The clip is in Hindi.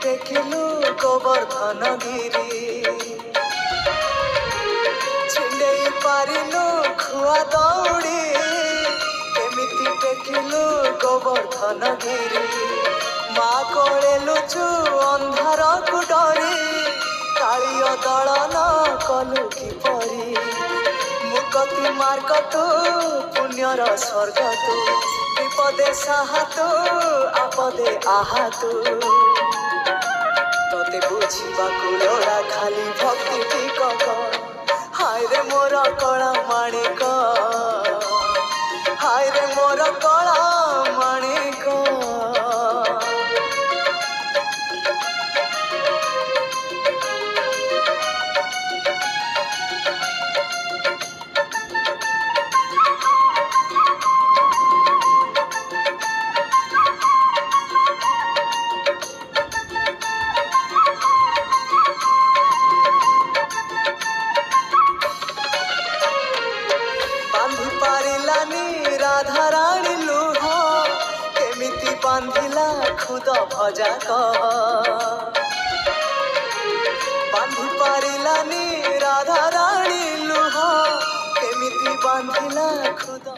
टेकिलु गोवर्धन गिरी छिंडेई पारिलु खुआ दौड़ी केमिति टेकिलु गोवर्धन गिरी माँ कोले लुचु अंधार को डरी कालिय दलन कलु किपरी मुकति मार्ग तू पुण्यर स्वर्ग तू विपदे साहा तू आपदे आहा तू तोते बुझा लोड़ा खाली भक्ति टिकक हाय रे मोर कला माणिक हाय रे मोर कला माणिक राधा रानी लुह केमिति बांधिला खुद भजा बांधि पारिलानी राधा रानी लुह केमिति बांधिला खुद